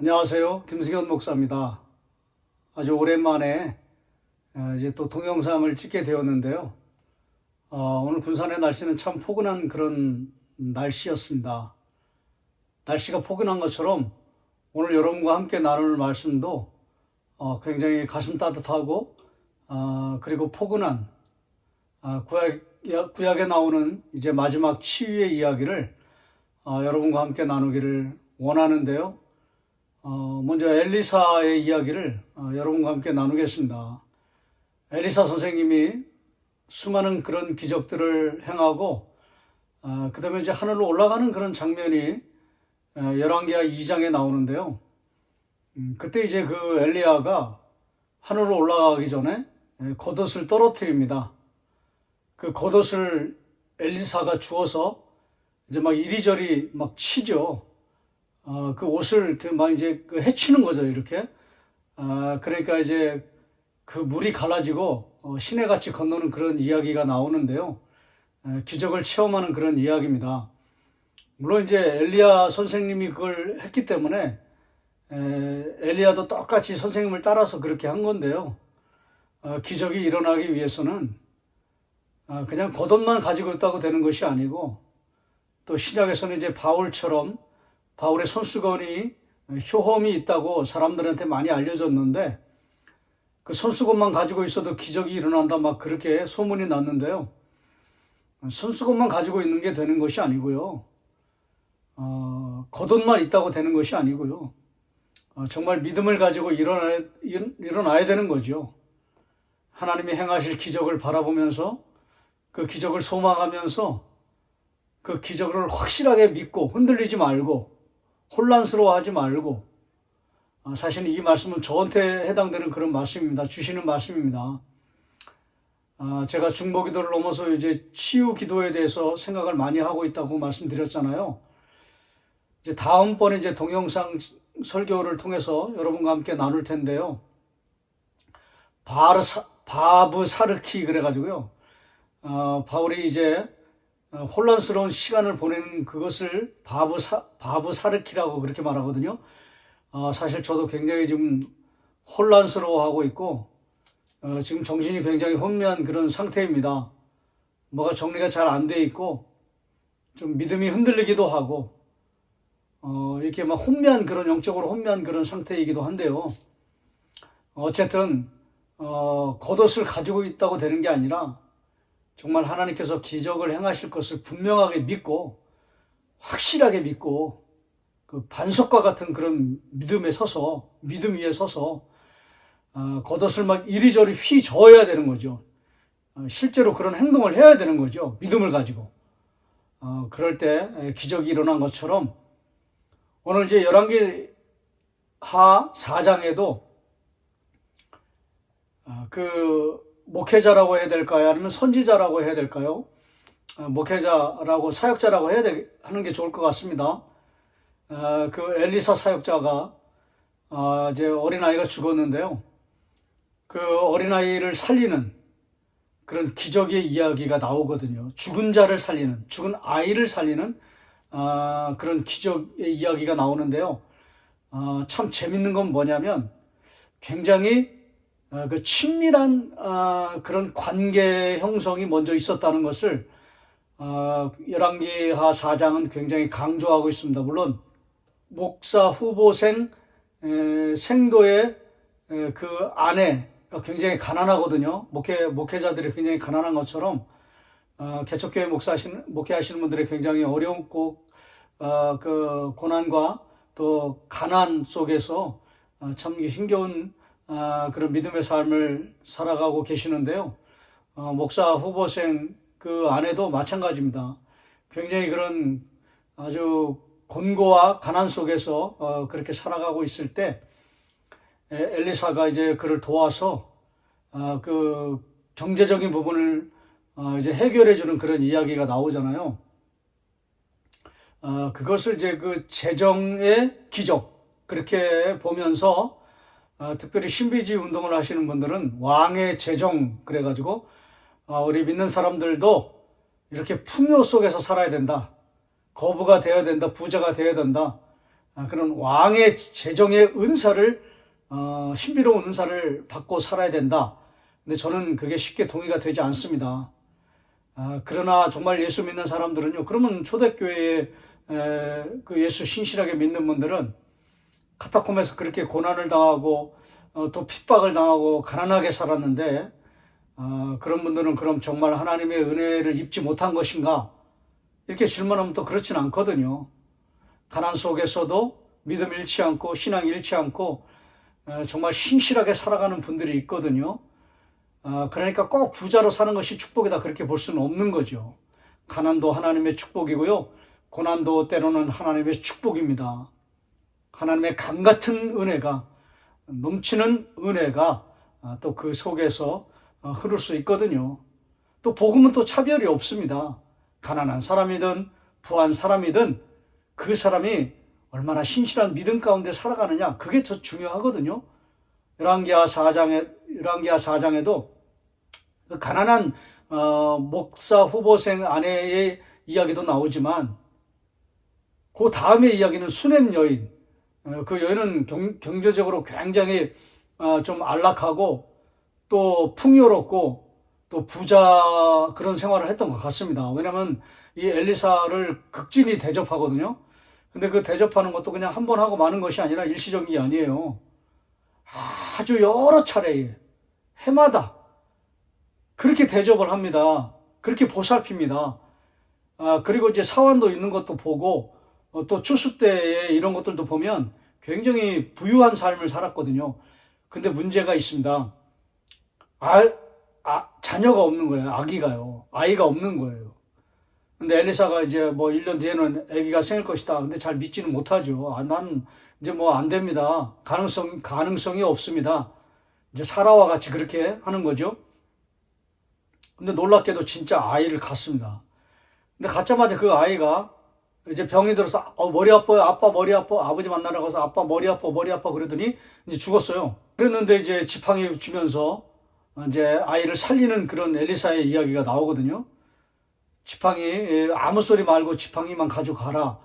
안녕하세요. 김승현 목사입니다. 아주 오랜만에 이제 또 동영상을 찍게 되었는데요. 오늘 군산의 날씨는 참 포근한 그런 날씨였습니다. 날씨가 포근한 것처럼 오늘 여러분과 함께 나눌 말씀도 굉장히 가슴 따뜻하고 그리고 포근한 구약에 나오는 이제 마지막 치유의 이야기를 여러분과 함께 나누기를 원하는데요. 먼저 엘리사의 이야기를 여러분과 함께 나누겠습니다. 엘리사 선생님이 수많은 그런 기적들을 행하고 그 다음에 이제 하늘로 올라가는 그런 장면이 열왕기하 2장에 나오는데요. 그때 이제 그 엘리야가 하늘로 올라가기 전에 겉옷을 떨어뜨립니다. 그 겉옷을 엘리사가 주워서 이제 막 이리저리 막 치죠. 그 옷을 막 이제 해치는 거죠, 이렇게. 그러니까 이제 그 물이 갈라지고 시내같이 건너는 그런 이야기가 나오는데요. 기적을 체험하는 그런 이야기입니다. 물론 이제 엘리야 선생님이 그걸 했기 때문에 엘리야도 똑같이 선생님을 따라서 그렇게 한 건데요. 기적이 일어나기 위해서는 그냥 겉옷만 가지고 있다고 되는 것이 아니고, 또 신약에서는 이제 바울의 손수건이 효험이 있다고 사람들한테 많이 알려졌는데, 그 손수건만 가지고 있어도 기적이 일어난다 막 그렇게 소문이 났는데요. 손수건만 가지고 있는 게 되는 것이 아니고요. 겉옷만 있다고 되는 것이 아니고요. 정말 믿음을 가지고 일어나야 되는 거죠. 하나님이 행하실 기적을 바라보면서 그 기적을 소망하면서 그 기적을 확실하게 믿고 흔들리지 말고 혼란스러워하지 말고, 사실 이 말씀은 저한테 해당되는 그런 말씀입니다. 주시는 말씀입니다. 제가 중보기도를 넘어서 이제 치유 기도에 대해서 생각을 많이 하고 있다고 말씀드렸잖아요. 이제 다음번에 이제 동영상 설교를 통해서 여러분과 함께 나눌 텐데요. 바브 사르키 그래가지고요. 바울이 이제 혼란스러운 시간을 보내는 그것을 바브 사르키라고 그렇게 말하거든요. 사실 저도 굉장히 지금 혼란스러워하고 있고, 지금 정신이 굉장히 혼미한 그런 상태입니다. 뭐가 정리가 잘 안 돼 있고, 좀 믿음이 흔들리기도 하고, 이렇게 막 영적으로 혼미한 그런 상태이기도 한데요. 어쨌든, 겉옷을 가지고 있다고 되는 게 아니라, 정말 하나님께서 기적을 행하실 것을 분명하게 믿고, 확실하게 믿고, 그 반석과 같은 그런 믿음 위에 서서 겉옷을 막 이리저리 휘저어야 되는 거죠. 실제로 그런 행동을 해야 되는 거죠. 믿음을 가지고. 그럴 때 기적이 일어난 것처럼 오늘 이제 열왕기하 4장에도 그 목회자라고 해야 될까요? 아니면 선지자라고 해야 될까요? 목회자라고 사역자라고 하는 게 좋을 것 같습니다. 그 엘리사 사역자가 이제 어린아이가 죽었는데요. 그 어린아이를 살리는 그런 기적의 이야기가 나오거든요. 죽은 아이를 살리는 그런 기적의 이야기가 나오는데요. 참 재밌는 건 뭐냐면 굉장히 그 친밀한 그런 관계 형성이 먼저 있었다는 것을 열왕기하 4장은 굉장히 강조하고 있습니다. 물론 목사 후보생 생도의 그 아내가 굉장히 가난하거든요. 목회자들이 굉장히 가난한 것처럼 개척교회 목회하시는 분들이 굉장히 어렵고 그 고난과 또 가난 속에서 참 힘겨운 그런 믿음의 삶을 살아가고 계시는데요. 목사 후보생 그 아내도 마찬가지입니다. 굉장히 그런 아주 곤고와 가난 속에서 그렇게 살아가고 있을 때 엘리사가 이제 그를 도와서 그 경제적인 부분을 이제 해결해 주는 그런 이야기가 나오잖아요. 그것을 이제 그 재정의 기적 그렇게 보면서 특별히 신비주의 운동을 하시는 분들은 왕의 재정 그래가지고 우리 믿는 사람들도 이렇게 풍요 속에서 살아야 된다. 거부가 되어야 된다. 부자가 되어야 된다. 그런 왕의 재정의 은사를 신비로운 은사를 받고 살아야 된다. 근데 저는 그게 쉽게 동의가 되지 않습니다. 그러나 정말 예수 믿는 사람들은요. 그러면 초대교회에 그 예수 신실하게 믿는 분들은 카타콤에서 그렇게 고난을 당하고 또 핍박을 당하고 가난하게 살았는데 그런 분들은 그럼 정말 하나님의 은혜를 입지 못한 것인가? 이렇게 질문하면 또 그렇진 않거든요. 가난 속에서도 믿음 잃지 않고 신앙 잃지 않고 정말 신실하게 살아가는 분들이 있거든요. 그러니까 꼭 부자로 사는 것이 축복이다 그렇게 볼 수는 없는 거죠. 가난도 하나님의 축복이고요. 고난도 때로는 하나님의 축복입니다. 하나님의 강 같은 은혜가 넘치는 은혜가 또 그 속에서 흐를 수 있거든요. 또 복음은 또 차별이 없습니다. 가난한 사람이든 부한 사람이든 그 사람이 얼마나 신실한 믿음 가운데 살아가느냐 그게 더 중요하거든요. 열왕기하 4장에도 그 가난한 목사 후보생 아내의 이야기도 나오지만 그 다음의 이야기는 수넴 여인. 그 여인은 경제적으로 굉장히 좀 안락하고 또 풍요롭고 또 부자 그런 생활을 했던 것 같습니다. 왜냐하면 이 엘리사를 극진히 대접하거든요. 근데 그 대접하는 것도 그냥 한 번 하고 마는 것이 아니라 일시적인 게 아니에요. 아주 여러 차례 해마다 그렇게 대접을 합니다. 그렇게 보살핍니다. 그리고 이제 사환도 있는 것도 보고 또 추수 때에 이런 것들도 보면 굉장히 부유한 삶을 살았거든요. 근데 문제가 있습니다. 자녀가 없는 거예요. 아이가 없는 거예요. 근데 엘리사가 이제 뭐 1년 뒤에는 아기가 생길 것이다. 근데 잘 믿지는 못하죠. 나는 이제 뭐 안 됩니다. 가능성이 없습니다. 이제 사라와 같이 그렇게 하는 거죠. 근데 놀랍게도 진짜 아이를 갖습니다. 근데 갖자마자 그 아이가 이제 병이 들어서 머리 아파요. 아빠 머리 아파. 아버지 만나러 가서 아빠 머리 아파 그러더니 이제 죽었어요. 그랬는데 이제 지팡이 주면서 이제 아이를 살리는 그런 엘리사의 이야기가 나오거든요. 지팡이 아무 소리 말고 지팡이만 가져가라.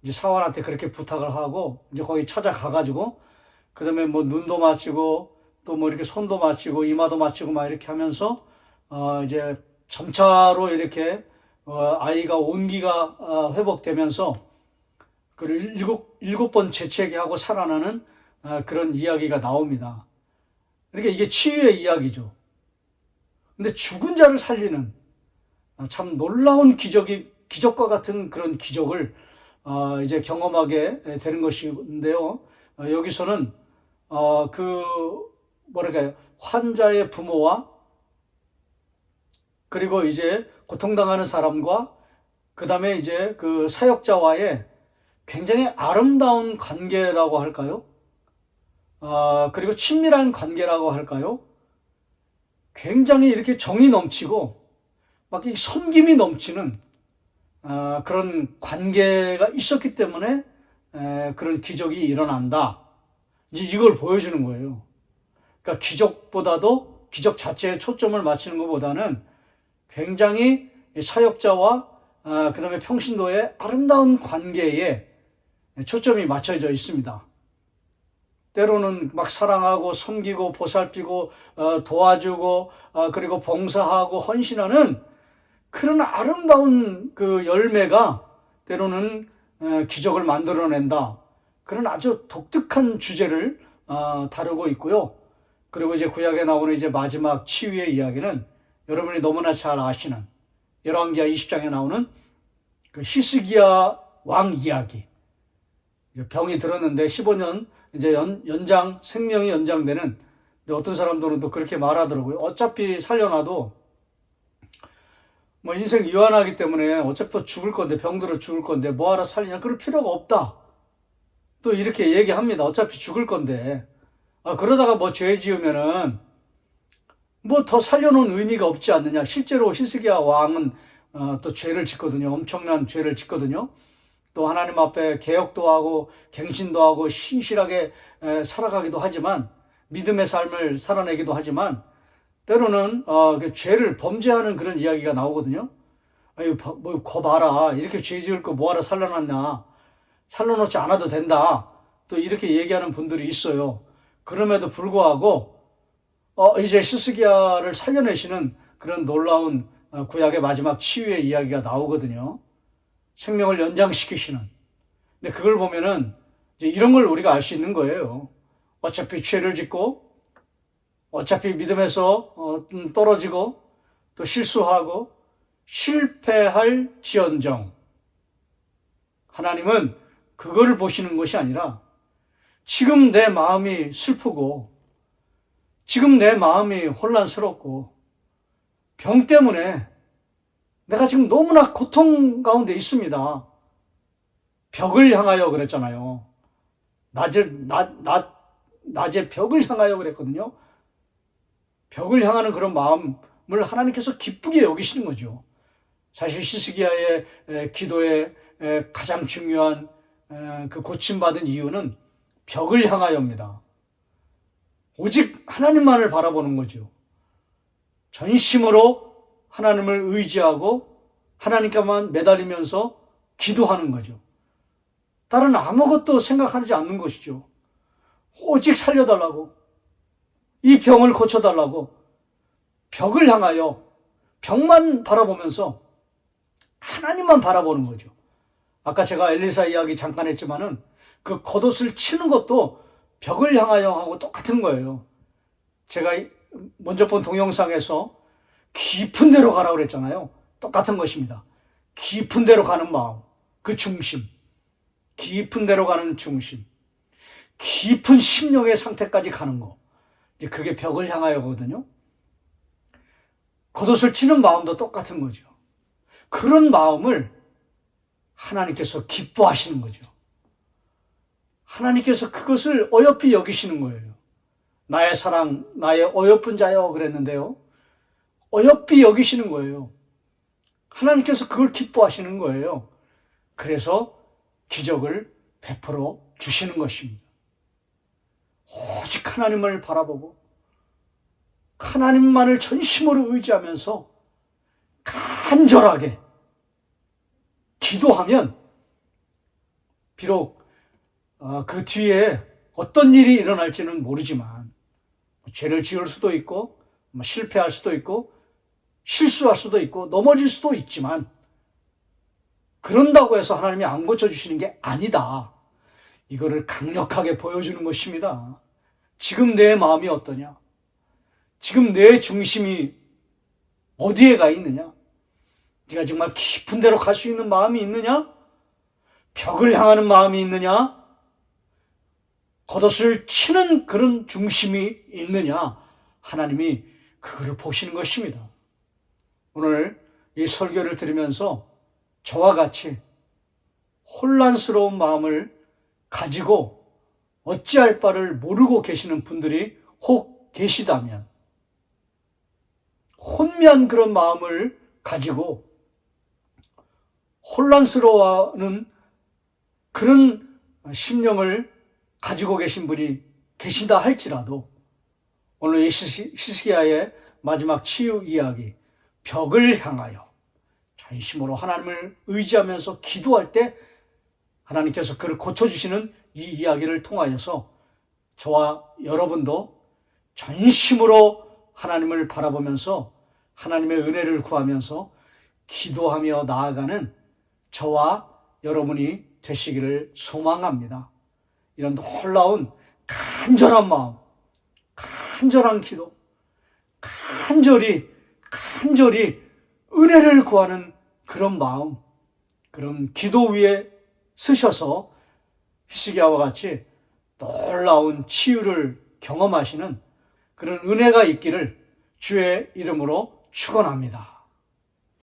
이제 사환한테 그렇게 부탁을 하고 이제 거기 찾아가가지고 그다음에 뭐 눈도 맞추고 또 뭐 이렇게 손도 맞추고 이마도 맞추고 막 이렇게 하면서 이제 점차로 이렇게 아이가 온기가 회복되면서 그 일곱 번 재채기 하고 살아나는 그런 이야기가 나옵니다. 그러니까 이게 치유의 이야기죠. 근데 죽은 자를 살리는 참 놀라운 기적과 같은 그런 기적을 이제 경험하게 되는 것인데요. 여기서는 그 뭐랄까요, 환자의 부모와 그리고 이제 고통당하는 사람과 그 다음에 이제 그 사역자와의 굉장히 아름다운 관계라고 할까요? 그리고 친밀한 관계라고 할까요? 굉장히 이렇게 정이 넘치고 막 이 섬김이 넘치는 그런 관계가 있었기 때문에 그런 기적이 일어난다. 이제 이걸 보여주는 거예요. 그러니까 기적보다도 기적 자체에 초점을 맞추는 것보다는 굉장히 사역자와 그 다음에 평신도의 아름다운 관계에 초점이 맞춰져 있습니다. 때로는 막 사랑하고 섬기고 보살피고 도와주고 그리고 봉사하고 헌신하는 그런 아름다운 그 열매가 때로는 기적을 만들어낸다. 그런 아주 독특한 주제를 다루고 있고요. 그리고 이제 구약에 나오는 이제 마지막 치유의 이야기는 여러분이 너무나 잘 아시는 열왕기하 20장에 나오는 그 히스기야 왕 이야기. 병이 들었는데 15년 이제 생명이 연장되는. 근데 어떤 사람들은 또 그렇게 말하더라고요. 어차피 살려놔도 뭐 인생 유한하기 때문에 어차피 또 죽을 건데, 병들어 죽을 건데 뭐하러 살리냐, 그럴 필요가 없다. 또 이렇게 얘기합니다. 어차피 죽을 건데. 그러다가 뭐 죄 지으면은 뭐 더 살려놓은 의미가 없지 않느냐. 실제로 히스기야 왕은 또 죄를 짓거든요. 엄청난 죄를 짓거든요. 또 하나님 앞에 개혁도 하고 갱신도 하고 신실하게 살아가기도 하지만, 믿음의 삶을 살아내기도 하지만 때로는 그 죄를 범죄하는 그런 이야기가 나오거든요. 뭐 거 봐라, 이렇게 죄 지을 거 뭐하러 살려놨냐. 살려놓지 않아도 된다. 또 이렇게 얘기하는 분들이 있어요. 그럼에도 불구하고 이제 히스기야를 살려내시는 그런 놀라운 구약의 마지막 치유의 이야기가 나오거든요. 생명을 연장시키시는. 근데 그걸 보면은 이제 이런 걸 우리가 알 수 있는 거예요. 어차피 죄를 짓고, 어차피 믿음에서 떨어지고, 또 실수하고, 실패할 지언정. 하나님은 그거를 보시는 것이 아니라 지금 내 마음이 슬프고, 지금 내 마음이 혼란스럽고, 병 때문에 내가 지금 너무나 고통 가운데 있습니다. 벽을 향하여 그랬잖아요. 낮에 벽을 향하여 그랬거든요. 벽을 향하는 그런 마음을 하나님께서 기쁘게 여기시는 거죠. 사실 히스기야의 기도의 가장 중요한 그 고침받은 이유는 벽을 향하여입니다. 오직 하나님만을 바라보는 거죠. 전심으로 하나님을 의지하고 하나님께만 매달리면서 기도하는 거죠. 다른 아무것도 생각하지 않는 것이죠. 오직 살려달라고, 이 병을 고쳐달라고 벽을 향하여 벽만 바라보면서 하나님만 바라보는 거죠. 아까 제가 엘리사 이야기 잠깐 했지만은 그 겉옷을 치는 것도 벽을 향하여 하고 똑같은 거예요. 제가 먼저 본 동영상에서 깊은 데로 가라고 그랬잖아요. 똑같은 것입니다. 깊은 데로 가는 마음, 그 중심, 깊은 데로 가는 중심, 깊은 심령의 상태까지 가는 거. 이제 그게 벽을 향하여거든요. 겉옷을 치는 마음도 똑같은 거죠. 그런 마음을 하나님께서 기뻐하시는 거죠. 하나님께서 그것을 어여삐 여기시는 거예요. 나의 사랑, 나의 어여쁜 자여 그랬는데요. 어여삐 여기시는 거예요. 하나님께서 그걸 기뻐하시는 거예요. 그래서 기적을 베풀어 주시는 것입니다. 오직 하나님을 바라보고 하나님만을 전심으로 의지하면서 간절하게 기도하면 비록 그 뒤에 어떤 일이 일어날지는 모르지만 죄를 지을 수도 있고 실패할 수도 있고 실수할 수도 있고 넘어질 수도 있지만 그런다고 해서 하나님이 안 고쳐주시는 게 아니다. 이거를 강력하게 보여주는 것입니다. 지금 내 마음이 어떠냐? 지금 내 중심이 어디에 가 있느냐? 네가 정말 깊은 데로 갈 수 있는 마음이 있느냐? 벽을 향하는 마음이 있느냐? 겉옷을 치는 그런 중심이 있느냐? 하나님이 그거를 보시는 것입니다. 오늘 이 설교를 들으면서 저와 같이 혼란스러운 마음을 가지고 어찌할 바를 모르고 계시는 분들이 혹 계시다면 혼미한 그런 마음을 가지고 혼란스러워하는 그런 심령을 가지고 계신 분이 계시다 할지라도 오늘 이 히스기야의 마지막 치유 이야기 벽을 향하여 전심으로 하나님을 의지하면서 기도할 때 하나님께서 그를 고쳐주시는 이 이야기를 통하여서 저와 여러분도 전심으로 하나님을 바라보면서 하나님의 은혜를 구하면서 기도하며 나아가는 저와 여러분이 되시기를 소망합니다. 이런 놀라운 간절한 마음, 간절한 기도, 간절히 은혜를 구하는 그런 마음, 그런 기도 위에 서셔서 히스기야와 같이 놀라운 치유를 경험하시는 그런 은혜가 있기를 주의 이름으로 축원합니다.